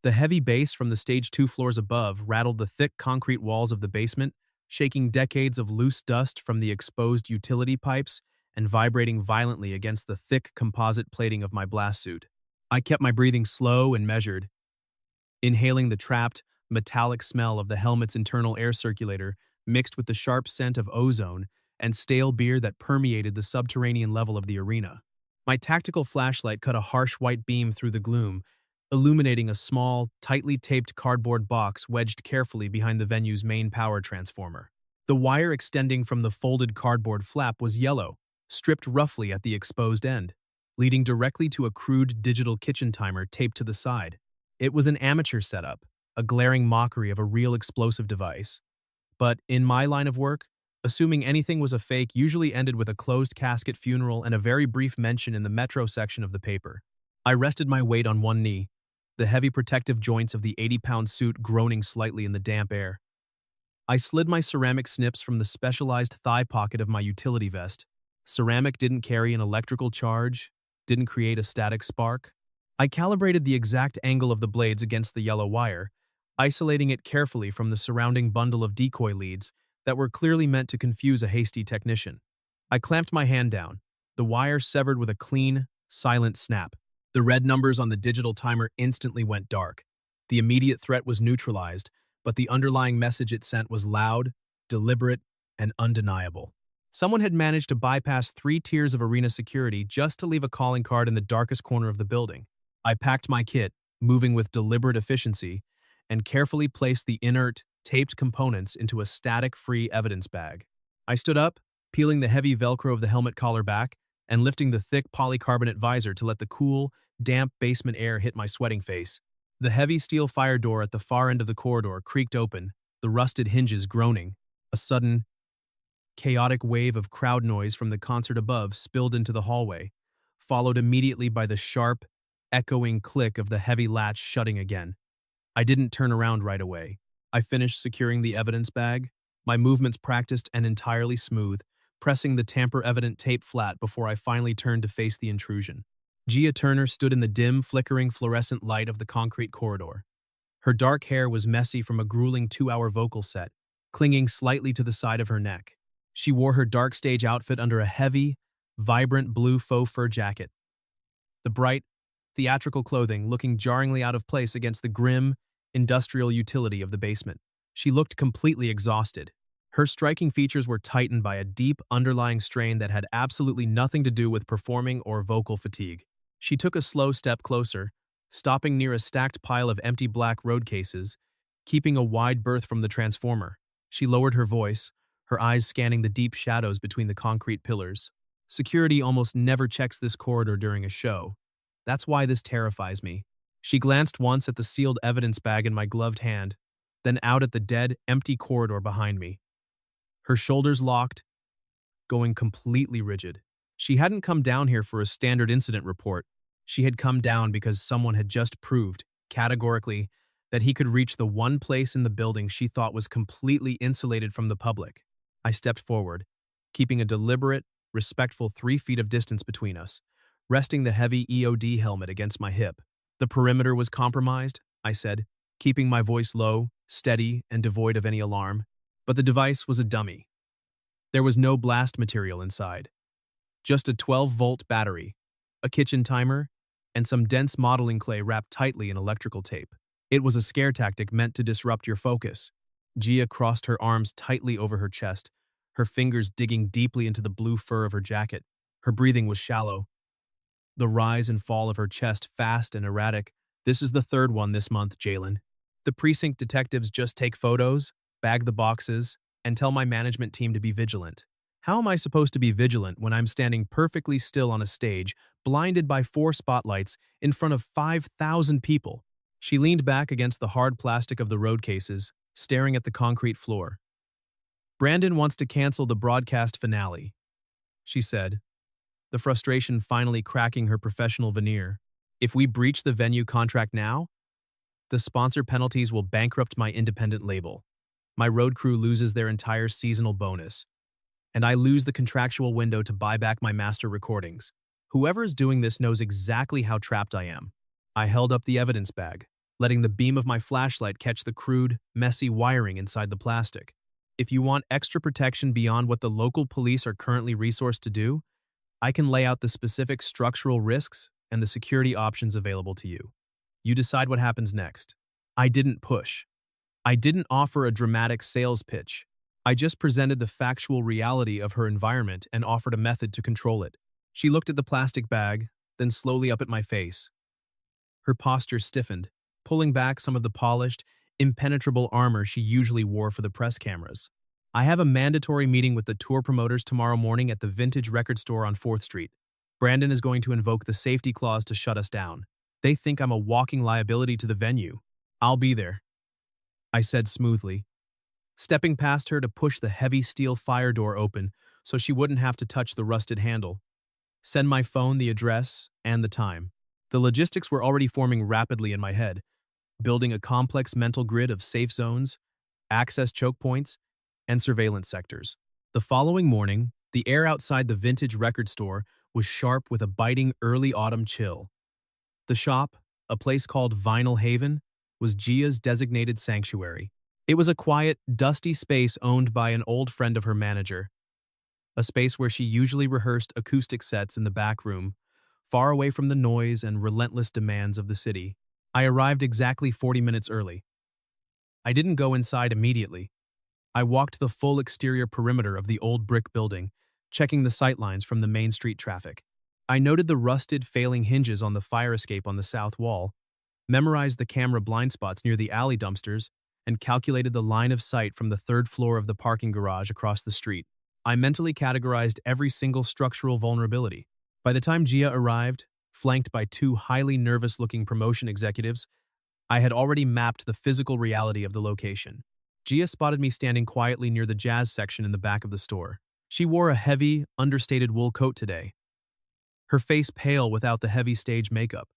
The heavy bass from the stage 2 floors above rattled the thick concrete walls of the basement, shaking decades of loose dust from the exposed utility pipes and vibrating violently against the thick composite plating of my blast suit. I kept my breathing slow and measured, inhaling the trapped, metallic smell of the helmet's internal air circulator mixed with the sharp scent of ozone and stale beer that permeated the subterranean level of the arena. My tactical flashlight cut a harsh white beam through the gloom, illuminating a small, tightly taped cardboard box wedged carefully behind the venue's main power transformer. The wire extending from the folded cardboard flap was yellow, stripped roughly at the exposed end, leading directly to a crude digital kitchen timer taped to the side. It was an amateur setup, a glaring mockery of a real explosive device. But in my line of work, assuming anything was a fake usually ended with a closed casket funeral and a very brief mention in the Metro section of the paper. I rested my weight on one knee, the heavy protective joints of the 80-pound suit groaning slightly in the damp air. I slid my ceramic snips from the specialized thigh pocket of my utility vest. Ceramic didn't carry an electrical charge, didn't create a static spark. I calibrated the exact angle of the blades against the yellow wire, isolating it carefully from the surrounding bundle of decoy leads that were clearly meant to confuse a hasty technician. I clamped my hand down, the wire severed with a clean, silent snap. The red numbers on the digital timer instantly went dark. The immediate threat was neutralized, but the underlying message it sent was loud, deliberate, and undeniable. Someone had managed to bypass 3 tiers of arena security just to leave a calling card in the darkest corner of the building. I packed my kit, moving with deliberate efficiency, and carefully placed the inert, taped components into a static-free evidence bag. I stood up, peeling the heavy Velcro of the helmet collar back, and lifting the thick polycarbonate visor to let the cool, damp basement air hit my sweating face. The heavy steel fire door at the far end of the corridor creaked open, the rusted hinges groaning. A sudden, chaotic wave of crowd noise from the concert above spilled into the hallway, followed immediately by the sharp, echoing click of the heavy latch shutting again. I didn't turn around right away. I finished securing the evidence bag, my movements practiced and entirely smooth, pressing the tamper-evident tape flat before I finally turned to face the intrusion. Gia Turner stood in the dim, flickering fluorescent light of the concrete corridor. Her dark hair was messy from a grueling 2-hour vocal set, clinging slightly to the side of her neck. She wore her dark stage outfit under a heavy, vibrant blue faux fur jacket. The bright, theatrical clothing looking jarringly out of place against the grim, industrial utility of the basement. She looked completely exhausted. Her striking features were tightened by a deep, underlying strain that had absolutely nothing to do with performing or vocal fatigue. She took a slow step closer, stopping near a stacked pile of empty black road cases, keeping a wide berth from the transformer. She lowered her voice, her eyes scanning the deep shadows between the concrete pillars. Security almost never checks this corridor during a show. That's why this terrifies me. She glanced once at the sealed evidence bag in my gloved hand, then out at the dead, empty corridor behind me. Her shoulders locked, going completely rigid. She hadn't come down here for a standard incident report. She had come down because someone had just proved, categorically, that he could reach the one place in the building she thought was completely insulated from the public. I stepped forward, keeping a deliberate, respectful 3 feet of distance between us, resting the heavy EOD helmet against my hip. The perimeter was compromised, I said, keeping my voice low, steady, and devoid of any alarm. But the device was a dummy. There was no blast material inside. Just a 12-volt battery, a kitchen timer, and some dense modeling clay wrapped tightly in electrical tape. It was a scare tactic meant to disrupt your focus. Gia crossed her arms tightly over her chest, her fingers digging deeply into the blue fur of her jacket. Her breathing was shallow, the rise and fall of her chest fast and erratic. This is the 3rd one this month, Jalen. The precinct detectives just take photos, bag the boxes, and tell my management team to be vigilant. How am I supposed to be vigilant when I'm standing perfectly still on a stage, blinded by 4 spotlights, in front of 5,000 people? She leaned back against the hard plastic of the road cases, staring at the concrete floor. Brandon wants to cancel the broadcast finale, she said, the frustration finally cracking her professional veneer. If we breach the venue contract now, the sponsor penalties will bankrupt my independent label. My road crew loses their entire seasonal bonus, and I lose the contractual window to buy back my master recordings. Whoever is doing this knows exactly how trapped I am. I held up the evidence bag, letting the beam of my flashlight catch the crude, messy wiring inside the plastic. If you want extra protection beyond what the local police are currently resourced to do, I can lay out the specific structural risks and the security options available to you. You decide what happens next. I didn't push. I didn't offer a dramatic sales pitch. I just presented the factual reality of her environment and offered a method to control it. She looked at the plastic bag, then slowly up at my face. Her posture stiffened, pulling back some of the polished, impenetrable armor she usually wore for the press cameras. I have a mandatory meeting with the tour promoters tomorrow morning at the vintage record store on 4th Street. Brandon is going to invoke the safety clause to shut us down. They think I'm a walking liability to the venue. I'll be there, I said smoothly, stepping past her to push the heavy steel fire door open so she wouldn't have to touch the rusted handle. Send my phone the address and the time. The logistics were already forming rapidly in my head, building a complex mental grid of safe zones, access choke points, and surveillance sectors. The following morning, the air outside the vintage record store was sharp with a biting early autumn chill. The shop, a place called Vinyl Haven, was Gia's designated sanctuary. It was a quiet, dusty space owned by an old friend of her manager, a space where she usually rehearsed acoustic sets in the back room, far away from the noise and relentless demands of the city. I arrived exactly 40 minutes early. I didn't go inside immediately. I walked the full exterior perimeter of the old brick building, checking the sightlines from the main street traffic. I noted the rusted, failing hinges on the fire escape on the south wall, memorized the camera blind spots near the alley dumpsters, and calculated the line of sight from the 3rd floor of the parking garage across the street. I mentally categorized every single structural vulnerability. By the time Gia arrived, flanked by 2 highly nervous-looking promotion executives, I had already mapped the physical reality of the location. Gia spotted me standing quietly near the jazz section in the back of the store. She wore a heavy, understated wool coat today, her face pale without the heavy stage makeup,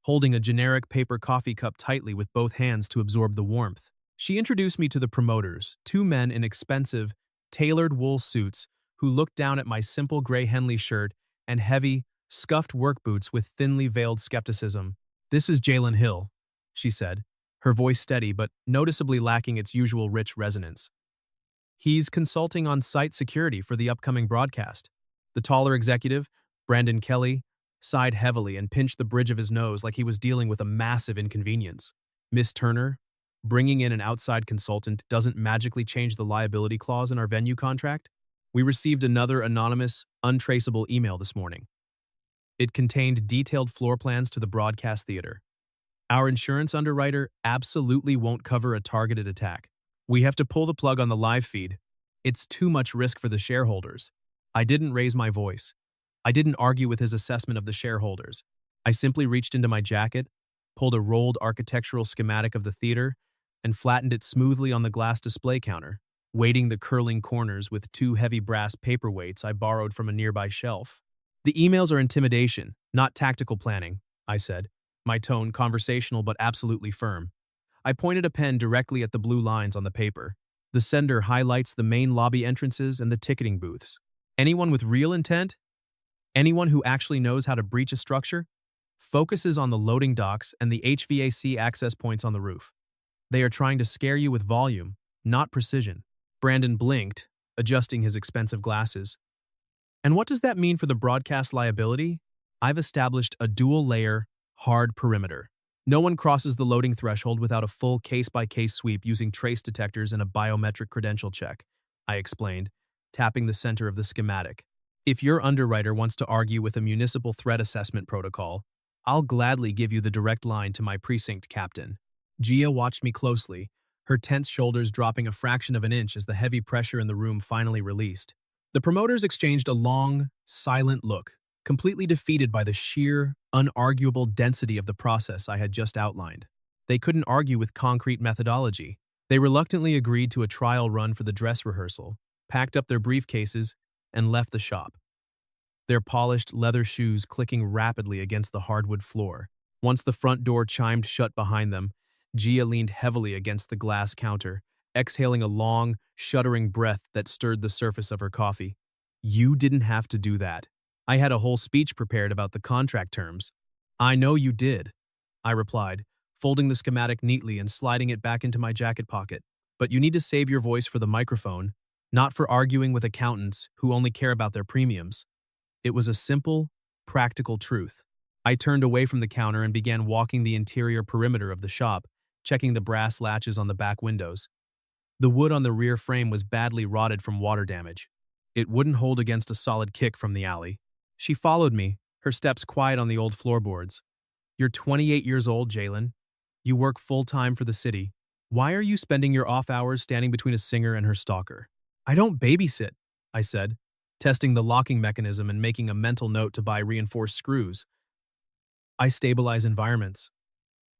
holding a generic paper coffee cup tightly with both hands to absorb the warmth. She introduced me to the promoters, 2 men in expensive, tailored wool suits who looked down at my simple gray Henley shirt and heavy, scuffed work boots with thinly veiled skepticism. "This is Jalen Hill," she said, her voice steady but noticeably lacking its usual rich resonance. "He's consulting on site security for the upcoming broadcast." The taller executive, Brandon Kelly, sighed heavily and pinched the bridge of his nose like he was dealing with a massive inconvenience. "Miss Turner, bringing in an outside consultant doesn't magically change the liability clause in our venue contract." We received another anonymous, untraceable email this morning. It contained detailed floor plans to the broadcast theater. "Our insurance underwriter absolutely won't cover a targeted attack. We have to pull the plug on the live feed. It's too much risk for the shareholders." I didn't raise my voice. I didn't argue with his assessment of the shareholders. I simply reached into my jacket, pulled a rolled architectural schematic of the theater, and flattened it smoothly on the glass display counter, weighting the curling corners with 2 heavy brass paperweights I borrowed from a nearby shelf. "The emails are intimidation, not tactical planning," I said, my tone conversational but absolutely firm. I pointed a pen directly at the blue lines on the paper. "The sender highlights the main lobby entrances and the ticketing booths. Anyone with real intent, anyone who actually knows how to breach a structure, focuses on the loading docks and the HVAC access points on the roof. They are trying to scare you with volume, not precision." Brandon blinked, adjusting his expensive glasses. "And what does that mean for the broadcast liability?" "I've established a dual-layer, hard perimeter. No one crosses the loading threshold without a full case-by-case sweep using trace detectors and a biometric credential check," I explained, tapping the center of the schematic. "If your underwriter wants to argue with a municipal threat assessment protocol, I'll gladly give you the direct line to my precinct captain." Gia watched me closely, her tense shoulders dropping a fraction of an inch as the heavy pressure in the room finally released. The promoters exchanged a long, silent look, completely defeated by the sheer, unarguable density of the process I had just outlined. They couldn't argue with concrete methodology. They reluctantly agreed to a trial run for the dress rehearsal, packed up their briefcases, and left the shop, their polished leather shoes clicking rapidly against the hardwood floor. Once the front door chimed shut behind them, Gia leaned heavily against the glass counter, exhaling a long, shuddering breath that stirred the surface of her coffee. "You didn't have to do that. I had a whole speech prepared about the contract terms." "I know you did," I replied, folding the schematic neatly and sliding it back into my jacket pocket. But you need to save your voice for the microphone, not for arguing with accountants who only care about their premiums. It was a simple, practical truth. I turned away from the counter and began walking the interior perimeter of the shop, checking the brass latches on the back windows. The wood on the rear frame was badly rotted from water damage. It wouldn't hold against a solid kick from the alley. She followed me, her steps quiet on the old floorboards. You're 28 years old, Jalen. You work full-time for the city. Why are you spending your off hours standing between a singer and her stalker? I don't babysit, I said, testing the locking mechanism and making a mental note to buy reinforced screws. I stabilize environments.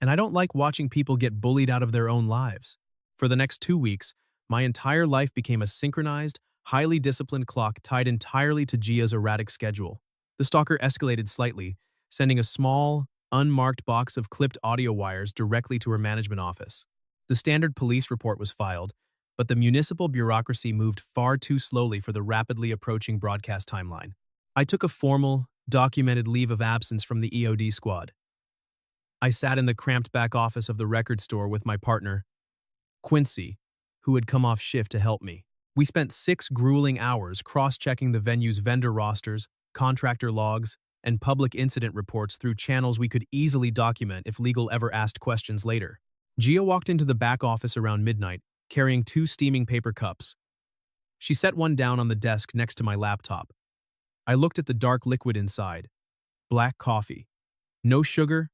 And I don't like watching people get bullied out of their own lives. For the next 2 weeks, my entire life became a synchronized, highly disciplined clock tied entirely to Gia's erratic schedule. The stalker escalated slightly, sending a small, unmarked box of clipped audio wires directly to her management office. The standard police report was filed, but the municipal bureaucracy moved far too slowly for the rapidly approaching broadcast timeline. I took a formal, documented leave of absence from the EOD squad. I sat in the cramped back office of the record store with my partner, Quincy, who had come off shift to help me. We spent 6 grueling hours cross-checking the venue's vendor rosters, contractor logs, and public incident reports through channels we could easily document if legal ever asked questions later. Gia walked into the back office around midnight, carrying 2 steaming paper cups. She set one down on the desk next to my laptop. I looked at the dark liquid inside. Black coffee. No sugar,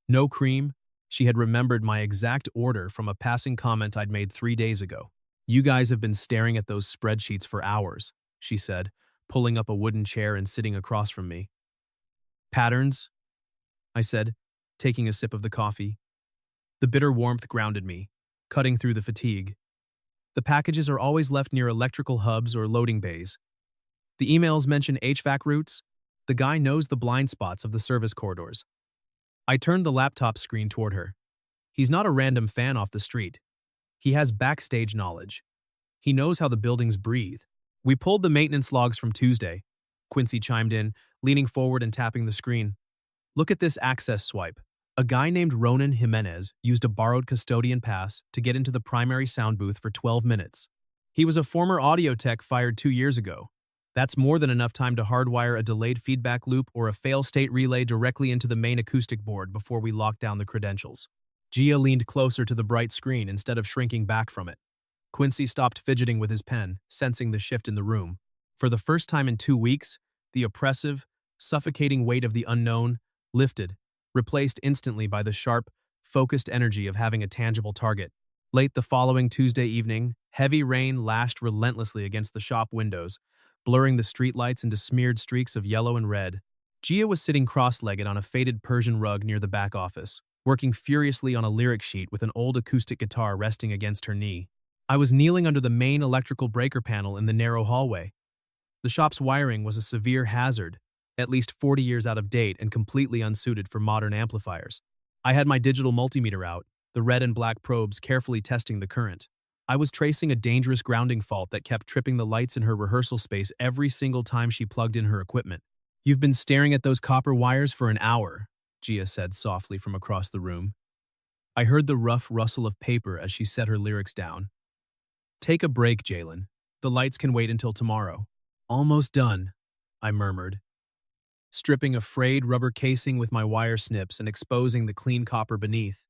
no cream. She had remembered my exact order from a passing comment I'd made 3 days ago. You guys have been staring at those spreadsheets for hours, she said, pulling up a wooden chair and sitting across from me. Patterns? I said, taking a sip of the coffee. The bitter warmth grounded me, cutting through the fatigue. The packages are always left near electrical hubs or loading bays. The emails mention HVAC routes. The guy knows the blind spots of the service corridors. I turned the laptop screen toward her. He's not a random fan off the street. He has backstage knowledge. He knows how the buildings breathe. We pulled the maintenance logs from Tuesday. Quincy chimed in, leaning forward and tapping the screen. Look at this access swipe. A guy named Ronan Jimenez used a borrowed custodian pass to get into the primary sound booth for 12 minutes. He was a former audio tech fired 2 years ago. That's more than enough time to hardwire a delayed feedback loop or a fail-state relay directly into the main acoustic board before we lock down the credentials. Gia leaned closer to the bright screen instead of shrinking back from it. Quincy stopped fidgeting with his pen, sensing the shift in the room. For the first time in 2 weeks, the oppressive, suffocating weight of the unknown lifted, replaced instantly by the sharp, focused energy of having a tangible target. Late the following Tuesday evening, heavy rain lashed relentlessly against the shop windows, blurring the streetlights into smeared streaks of yellow and red. Gia was sitting cross-legged on a faded Persian rug near the back office, working furiously on a lyric sheet with an old acoustic guitar resting against her knee. I was kneeling under the main electrical breaker panel in the narrow hallway. The shop's wiring was a severe hazard, at least 40 years out of date and completely unsuited for modern amplifiers. I had my digital multimeter out, the red and black probes carefully testing the current. I was tracing a dangerous grounding fault that kept tripping the lights in her rehearsal space every single time she plugged in her equipment. You've been staring at those copper wires for an hour, Gia said softly from across the room. I heard the rough rustle of paper as she set her lyrics down. Take a break, Jalen. The lights can wait until tomorrow. Almost done, I murmured, stripping a frayed rubber casing with my wire snips and exposing the clean copper beneath.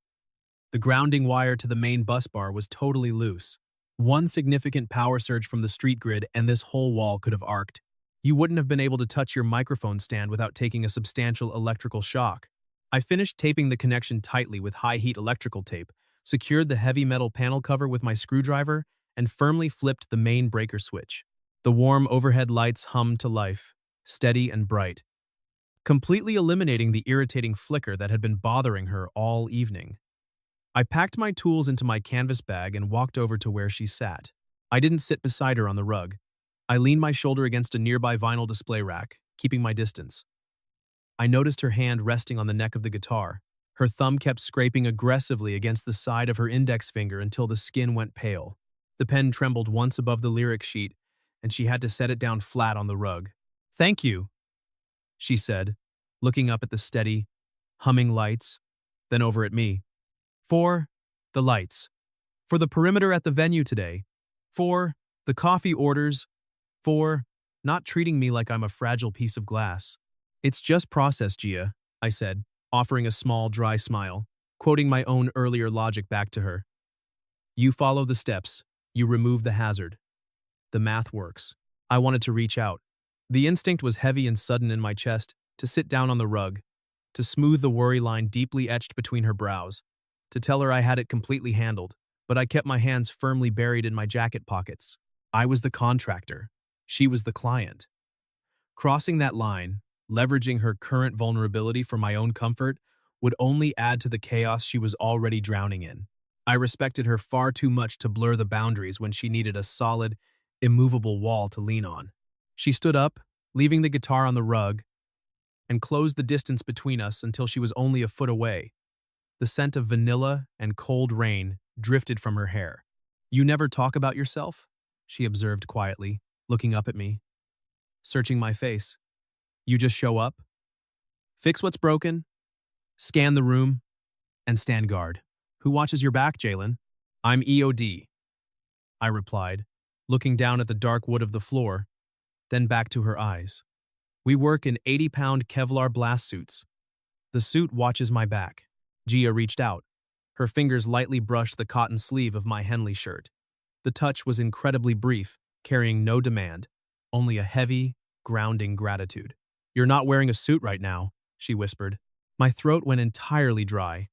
The grounding wire to the main bus bar was totally loose. One significant power surge from the street grid and this whole wall could have arced. You wouldn't have been able to touch your microphone stand without taking a substantial electrical shock. I finished taping the connection tightly with high-heat electrical tape, secured the heavy metal panel cover with my screwdriver, and firmly flipped the main breaker switch. The warm overhead lights hummed to life, steady and bright, completely eliminating the irritating flicker that had been bothering her all evening. I packed my tools into my canvas bag and walked over to where she sat. I didn't sit beside her on the rug. I leaned my shoulder against a nearby vinyl display rack, keeping my distance. I noticed her hand resting on the neck of the guitar. Her thumb kept scraping aggressively against the side of her index finger until the skin went pale. The pen trembled once above the lyric sheet, and she had to set it down flat on the rug. "Thank you," she said, looking up at the steady, humming lights, then over at me. 4. The lights. For the perimeter at the venue today. 4. The coffee orders. 4. Not treating me like I'm a fragile piece of glass. It's just process, Gia, I said, offering a small, dry smile, quoting my own earlier logic back to her. You follow the steps. You remove the hazard. The math works. I wanted to reach out. The instinct was heavy and sudden in my chest, to sit down on the rug, to smooth the worry line deeply etched between her brows, to tell her I had it completely handled, but I kept my hands firmly buried in my jacket pockets. I was the contractor. She was the client. Crossing that line, leveraging her current vulnerability for my own comfort, would only add to the chaos she was already drowning in. I respected her far too much to blur the boundaries when she needed a solid, immovable wall to lean on. She stood up, leaving the guitar on the rug, and closed the distance between us until she was only a foot away. The scent of vanilla and cold rain drifted from her hair. You never talk about yourself? She observed quietly, looking up at me, searching my face. You just show up, fix what's broken, scan the room, and stand guard. Who watches your back, Jalen? I'm EOD, I replied, looking down at the dark wood of the floor, then back to her eyes. We work in 80-pound Kevlar blast suits. The suit watches my back. Gia reached out. Her fingers lightly brushed the cotton sleeve of my Henley shirt. The touch was incredibly brief, carrying no demand, only a heavy, grounding gratitude. You're not wearing a suit right now, she whispered. My throat went entirely dry.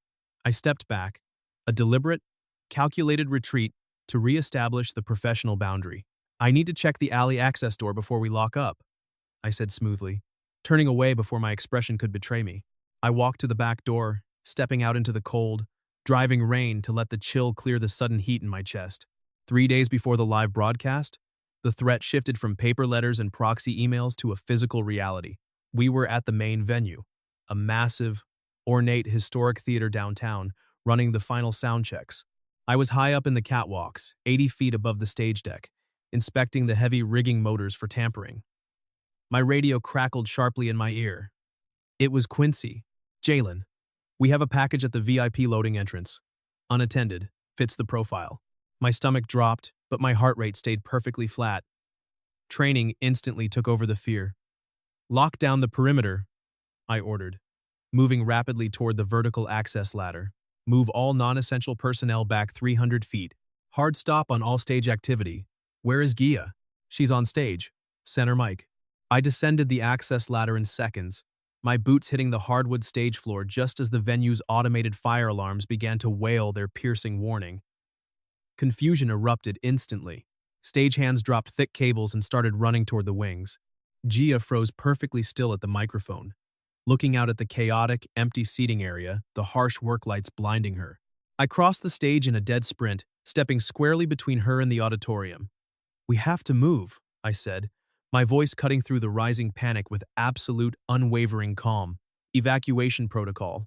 I stepped back, a deliberate, calculated retreat to reestablish the professional boundary. I need to check the alley access door before we lock up, I said smoothly, turning away before my expression could betray me. I walked to the back door, stepping out into the cold, driving rain to let the chill clear the sudden heat in my chest. 3 days before the live broadcast, the threat shifted from paper letters and proxy emails to a physical reality. We were at the main venue, a massive, ornate historic theater downtown, running the final sound checks. I was high up in the catwalks, 80 feet above the stage deck, inspecting the heavy rigging motors for tampering. My radio crackled sharply in my ear. It was Quincy. Jalen, we have a package at the VIP loading entrance. Unattended, fits the profile. My stomach dropped, but my heart rate stayed perfectly flat. Training instantly took over the fear. Lock down the perimeter, I ordered, moving rapidly toward the vertical access ladder. Move all non-essential personnel back 300 feet. Hard stop on all stage activity. Where is Gia? She's on stage. Center mic. I descended the access ladder in seconds, my boots hitting the hardwood stage floor just as the venue's automated fire alarms began to wail their piercing warning. Confusion erupted instantly. Stagehands dropped thick cables and started running toward the wings. Gia froze perfectly still at the microphone, looking out at the chaotic, empty seating area, the harsh work lights blinding her. I crossed the stage in a dead sprint, stepping squarely between her and the auditorium. We have to move, I said, my voice cutting through the rising panic with absolute, unwavering calm. Evacuation protocol.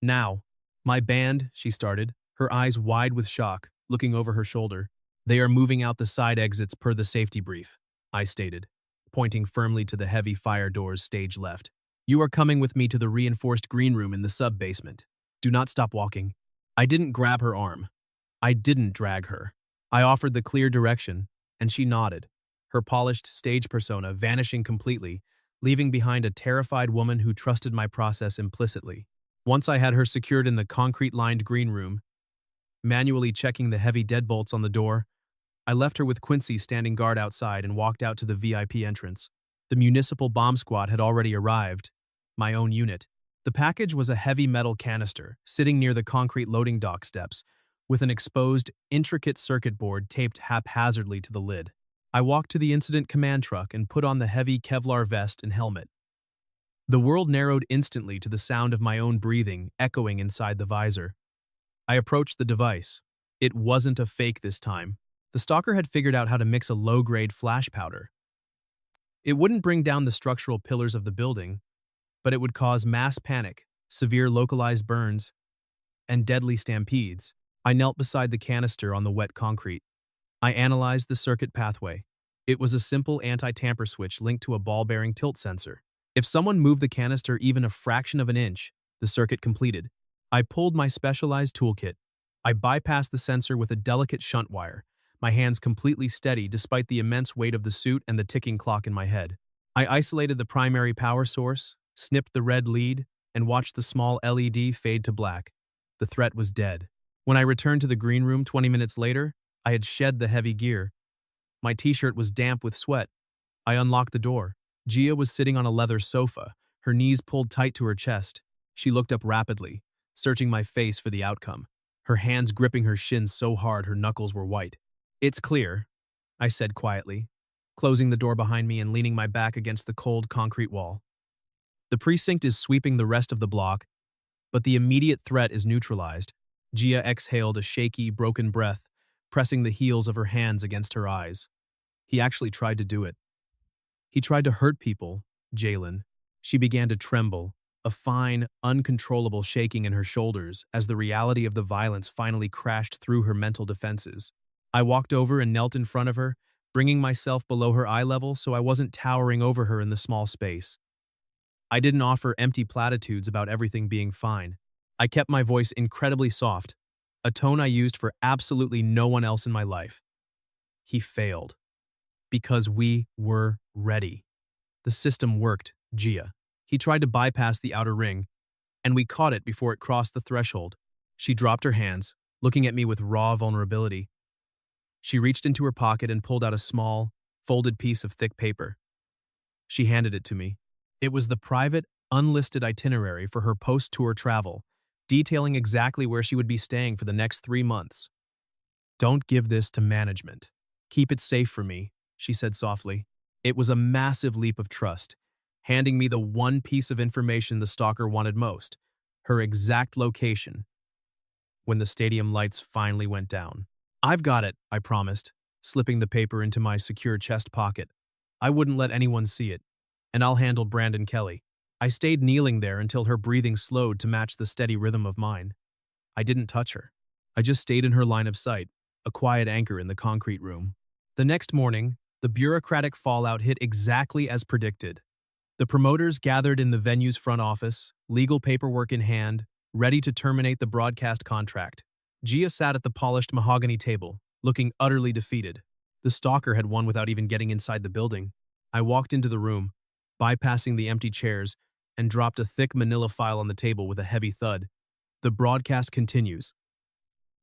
Now. My band, she started, her eyes wide with shock, looking over her shoulder. They are moving out the side exits per the safety brief, I stated, pointing firmly to the heavy fire doors stage left. You are coming with me to the reinforced green room in the sub-basement. Do not stop walking. I didn't grab her arm. I didn't drag her. I offered the clear direction, and she nodded, her polished stage persona vanishing completely, leaving behind a terrified woman who trusted my process implicitly. Once I had her secured in the concrete-lined green room, manually checking the heavy deadbolts on the door, I left her with Quincy standing guard outside and walked out to the VIP entrance. The municipal bomb squad had already arrived, my own unit. The package was a heavy metal canister, sitting near the concrete loading dock steps, with an exposed, intricate circuit board taped haphazardly to the lid. I walked to the incident command truck and put on the heavy Kevlar vest and helmet. The world narrowed instantly to the sound of my own breathing echoing inside the visor. I approached the device. It wasn't a fake this time. The stalker had figured out how to mix a low-grade flash powder. It wouldn't bring down the structural pillars of the building, but it would cause mass panic, severe localized burns, and deadly stampedes. I knelt beside the canister on the wet concrete. I analyzed the circuit pathway. It was a simple anti-tamper switch linked to a ball-bearing tilt sensor. If someone moved the canister even a fraction of an inch, the circuit completed. I pulled my specialized toolkit. I bypassed the sensor with a delicate shunt wire, my hands completely steady despite the immense weight of the suit and the ticking clock in my head. I isolated the primary power source, snipped the red lead, and watched the small LED fade to black. The threat was dead. When I returned to the green room 20 minutes later, I had shed the heavy gear. My t-shirt was damp with sweat. I unlocked the door. Gia was sitting on a leather sofa, her knees pulled tight to her chest. She looked up rapidly, searching my face for the outcome, her hands gripping her shins so hard her knuckles were white. "It's clear," I said quietly, closing the door behind me and leaning my back against the cold concrete wall. "The precinct is sweeping the rest of the block, but the immediate threat is neutralized." Gia exhaled a shaky, broken breath, pressing the heels of her hands against her eyes. "He actually tried to do it. He tried to hurt people, Jalen." She began to tremble, a fine, uncontrollable shaking in her shoulders as the reality of the violence finally crashed through her mental defenses. I walked over and knelt in front of her, bringing myself below her eye level so I wasn't towering over her in the small space. I didn't offer empty platitudes about everything being fine. I kept my voice incredibly soft, a tone I used for absolutely no one else in my life. He failed. Because we were ready. The system worked, Gia. He tried to bypass the outer ring, and we caught it before it crossed the threshold. She dropped her hands, looking at me with raw vulnerability. She reached into her pocket and pulled out a small, folded piece of thick paper. She handed it to me. It was the private, unlisted itinerary for her post-tour travel, detailing exactly where she would be staying for the next 3 months. "Don't give this to management. Keep it safe for me," she said softly. It was a massive leap of trust, handing me the one piece of information the stalker wanted most, her exact location. When the stadium lights finally went down. "I've got it," I promised, slipping the paper into my secure chest pocket. "I wouldn't let anyone see it, and I'll handle Brandon Kelly." I stayed kneeling there until her breathing slowed to match the steady rhythm of mine. I didn't touch her. I just stayed in her line of sight, a quiet anchor in the concrete room. The next morning, the bureaucratic fallout hit exactly as predicted. The promoters gathered in the venue's front office, legal paperwork in hand, ready to terminate the broadcast contract. Gia sat at the polished mahogany table, looking utterly defeated. The stalker had won without even getting inside the building. I walked into the room, bypassing the empty chairs, and dropped a thick manila file on the table with a heavy thud. "The broadcast continues."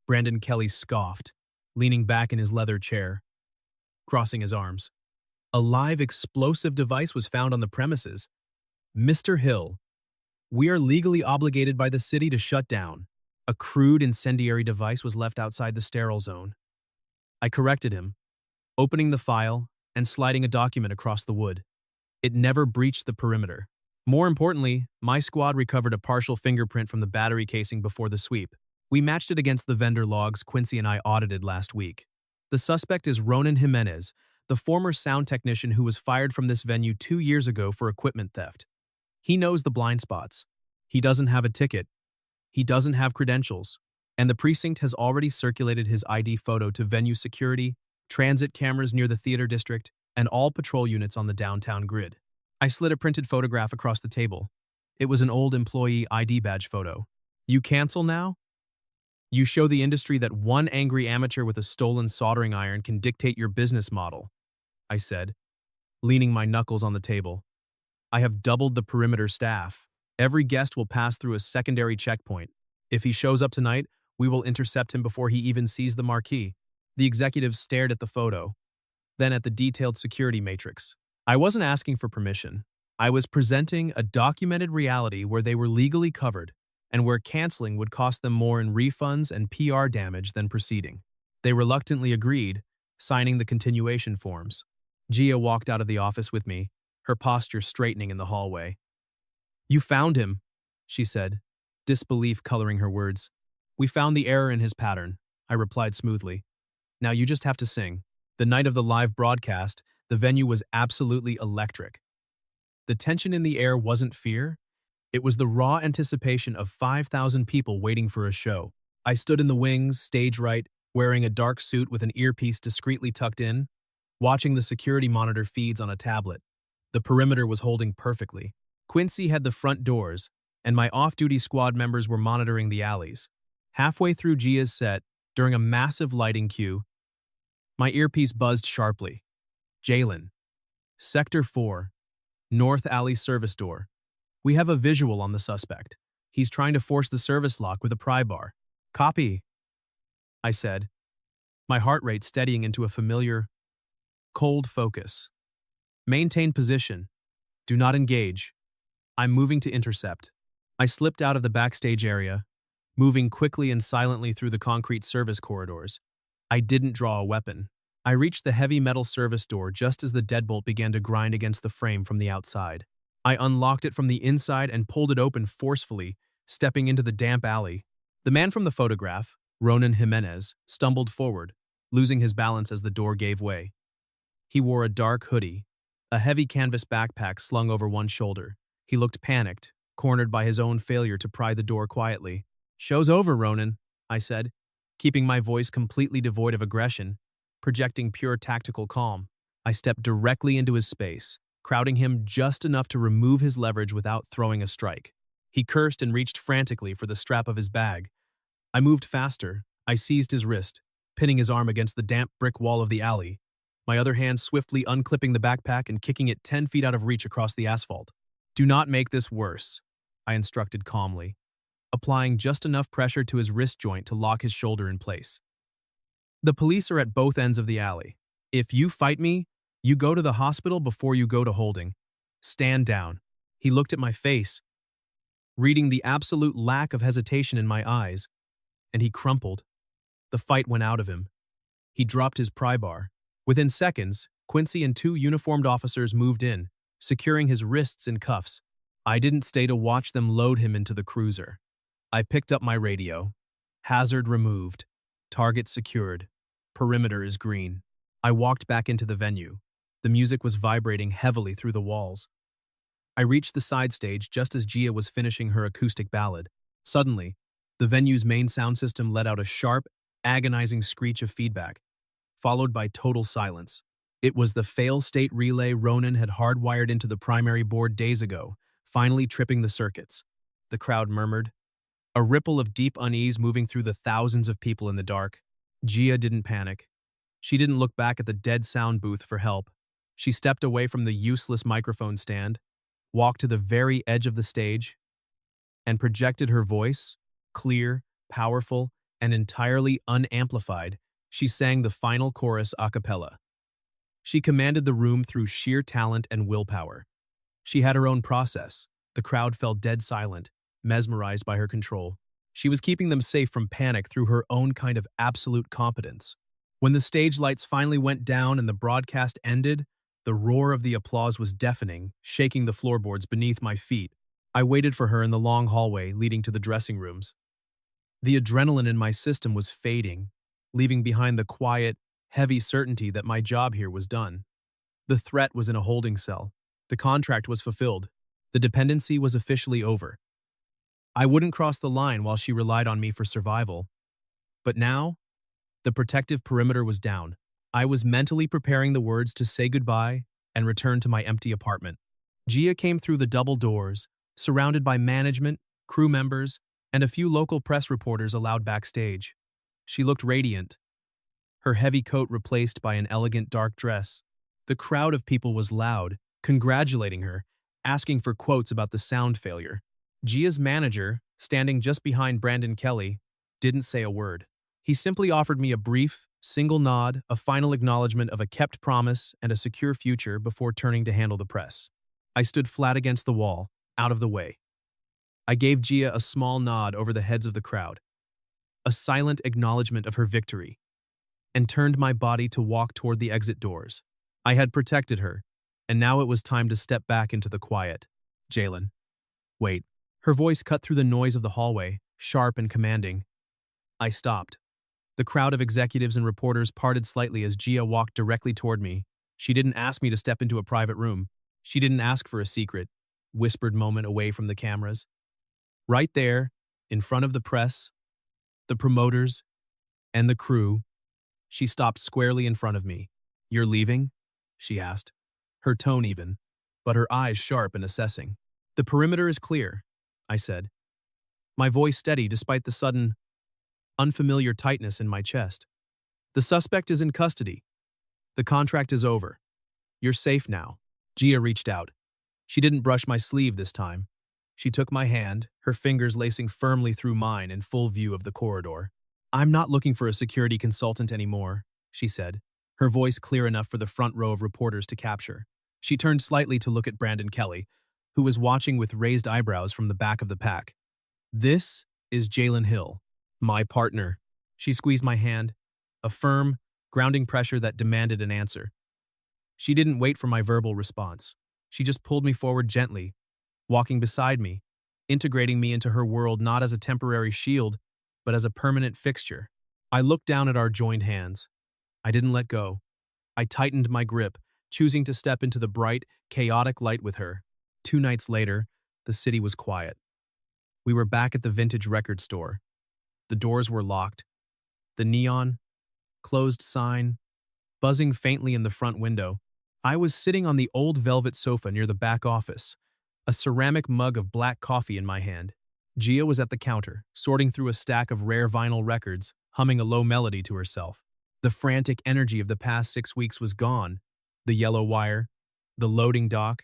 Brandon Kelly scoffed, leaning back in his leather chair, crossing his arms. "A live explosive device was found on the premises. Mr. Hill, we are legally obligated by the city to shut down. A crude incendiary device was left outside the sterile zone." I corrected him, opening the file and sliding a document across the wood. It never breached the perimeter. More importantly, my squad recovered a partial fingerprint from the battery casing before the sweep. We matched it against the vendor logs Quincy and I audited last week. The suspect is Ronan Jimenez, the former sound technician who was fired from this venue 2 years ago for equipment theft. He knows the blind spots. He doesn't have a ticket. He doesn't have credentials. And the precinct has already circulated his ID photo to venue security, transit cameras near the theater district, and all patrol units on the downtown grid. I slid a printed photograph across the table. It was an old employee ID badge photo. "You cancel now? You show the industry that one angry amateur with a stolen soldering iron can dictate your business model," I said, leaning my knuckles on the table. "I have doubled the perimeter staff. Every guest will pass through a secondary checkpoint. If he shows up tonight, we will intercept him before he even sees the marquee." The executive stared at the photo, then at the detailed security matrix. I wasn't asking for permission. I was presenting a documented reality where they were legally covered and where canceling would cost them more in refunds and PR damage than proceeding. They reluctantly agreed, signing the continuation forms. Gia walked out of the office with me, her posture straightening in the hallway. "You found him," she said, disbelief coloring her words. "We found the error in his pattern," I replied smoothly. "Now you just have to sing." The night of the live broadcast, the venue was absolutely electric. The tension in the air wasn't fear. It was the raw anticipation of 5,000 people waiting for a show. I stood in the wings, stage right, wearing a dark suit with an earpiece discreetly tucked in, watching the security monitor feeds on a tablet. The perimeter was holding perfectly. Quincy had the front doors, and my off-duty squad members were monitoring the alleys. Halfway through Gia's set, during a massive lighting cue, my earpiece buzzed sharply. Jalen. Sector 4. North Alley service door. We have a visual on the suspect. He's trying to force the service lock with a pry bar. Copy, I said, my heart rate steadying into a familiar, cold focus. Maintain position. Do not engage. I'm moving to intercept. I slipped out of the backstage area, moving quickly and silently through the concrete service corridors. I didn't draw a weapon. I reached the heavy metal service door just as the deadbolt began to grind against the frame from the outside. I unlocked it from the inside and pulled it open forcefully, stepping into the damp alley. The man from the photograph, Ronan Jimenez, stumbled forward, losing his balance as the door gave way. He wore a dark hoodie, a heavy canvas backpack slung over one shoulder. He looked panicked, cornered by his own failure to pry the door quietly. "Show's over, Ronan," I said, keeping my voice completely devoid of aggression, projecting pure tactical calm. I stepped directly into his space, crowding him just enough to remove his leverage without throwing a strike. He cursed and reached frantically for the strap of his bag. I moved faster. I seized his wrist, pinning his arm against the damp brick wall of the alley, my other hand swiftly unclipping the backpack and kicking it 10 feet out of reach across the asphalt. "Do not make this worse," I instructed calmly, applying just enough pressure to his wrist joint to lock his shoulder in place. "The police are at both ends of the alley. If you fight me, you go to the hospital before you go to holding. Stand down." He looked at my face, reading the absolute lack of hesitation in my eyes, and he crumpled. The fight went out of him. He dropped his pry bar. Within seconds, Quincy and 2 uniformed officers moved in, securing his wrists in cuffs. I didn't stay to watch them load him into the cruiser. I picked up my radio. "Hazard removed. Target secured. Perimeter is green." I walked back into the venue. The music was vibrating heavily through the walls. I reached the side stage just as Gia was finishing her acoustic ballad. Suddenly, the venue's main sound system let out a sharp, agonizing screech of feedback, followed by total silence. It was the fail-state relay Ronan had hardwired into the primary board days ago, finally tripping the circuits. The crowd murmured, a ripple of deep unease moving through the thousands of people in the dark. Gia didn't panic. She didn't look back at the dead sound booth for help. She stepped away from the useless microphone stand, walked to the very edge of the stage, and projected her voice, clear, powerful, and entirely unamplified. She sang the final chorus a cappella. She commanded the room through sheer talent and willpower. She had her own process. The crowd fell dead silent, mesmerized by her control. She was keeping them safe from panic through her own kind of absolute competence. When the stage lights finally went down and the broadcast ended, the roar of the applause was deafening, shaking the floorboards beneath my feet. I waited for her in the long hallway leading to the dressing rooms. The adrenaline in my system was fading, leaving behind the quiet, heavy certainty that my job here was done. The threat was in a holding cell. The contract was fulfilled. The dependency was officially over. I wouldn't cross the line while she relied on me for survival. But now, the protective perimeter was down. I was mentally preparing the words to say goodbye and return to my empty apartment. Gia came through the double doors, surrounded by management, crew members, and a few local press reporters allowed backstage. She looked radiant, her heavy coat replaced by an elegant dark dress. The crowd of people was loud, congratulating her, asking for quotes about the sound failure. Gia's manager, standing just behind Brandon Kelly, didn't say a word. He simply offered me a brief, single nod, a final acknowledgement of a kept promise and a secure future before turning to handle the press. I stood flat against the wall, out of the way. I gave Gia a small nod over the heads of the crowd, a silent acknowledgement of her victory, and turned my body to walk toward the exit doors. I had protected her, and now it was time to step back into the quiet. "Jalen, wait." Her voice cut through the noise of the hallway, sharp and commanding. I stopped. The crowd of executives and reporters parted slightly as Gia walked directly toward me. She didn't ask me to step into a private room. She didn't ask for a secret, whispered moment away from the cameras. Right there, in front of the press, the promoters, and the crew, she stopped squarely in front of me. "You're leaving?" she asked, her tone even, but her eyes sharp and assessing. "The perimeter is clear. I said, my voice steady despite the sudden, unfamiliar tightness in my chest. The suspect is in custody. The contract is over. You're safe now. Gia reached out. She didn't brush my sleeve this time. She took my hand, her fingers lacing firmly through mine in full view of the corridor. I'm not looking for a security consultant anymore, she said, her voice clear enough for the front row of reporters to capture. She turned slightly to look at Brandon Kelly, who was watching with raised eyebrows from the back of the pack. This is Jalen Hill, my partner. She squeezed my hand, a firm, grounding pressure that demanded an answer. She didn't wait for my verbal response. She just pulled me forward gently, walking beside me, integrating me into her world not as a temporary shield, but as a permanent fixture. I looked down at our joined hands. I didn't let go. I tightened my grip, choosing to step into the bright, chaotic light with her. 2 nights later, the city was quiet. We were back at the vintage record store. The doors were locked. The neon, closed sign, buzzing faintly in the front window. I was sitting on the old velvet sofa near the back office, a ceramic mug of black coffee in my hand. Gia was at the counter, sorting through a stack of rare vinyl records, humming a low melody to herself. The frantic energy of the past 6 weeks was gone. The yellow wire, the loading dock,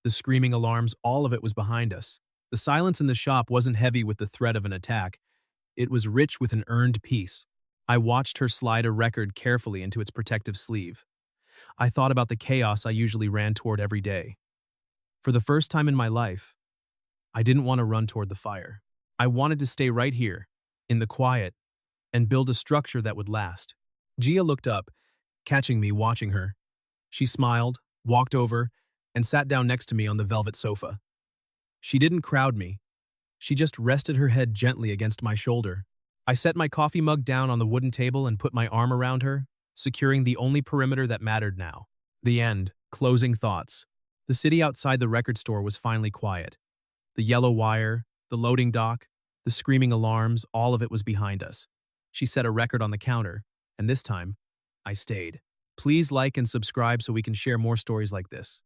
the screaming alarms, all of it was behind us. The silence in the shop wasn't heavy with the threat of an attack. It was rich with an earned peace. I watched her slide a record carefully into its protective sleeve. I thought about the chaos I usually ran toward every day. For the first time in my life, I didn't want to run toward the fire. I wanted to stay right here, in the quiet, and build a structure that would last. Gia looked up, catching me watching her. She smiled, walked over, and sat down next to me on the velvet sofa. She didn't crowd me. She just rested her head gently against my shoulder. I set my coffee mug down on the wooden table and put my arm around her, securing the only perimeter that mattered now. The end. Closing thoughts. The city outside the record store was finally quiet. The yellow wire, the loading dock, the screaming alarms, all of it was behind us. She set a record on the counter, and this time, I stayed. Please like and subscribe so we can share more stories like this.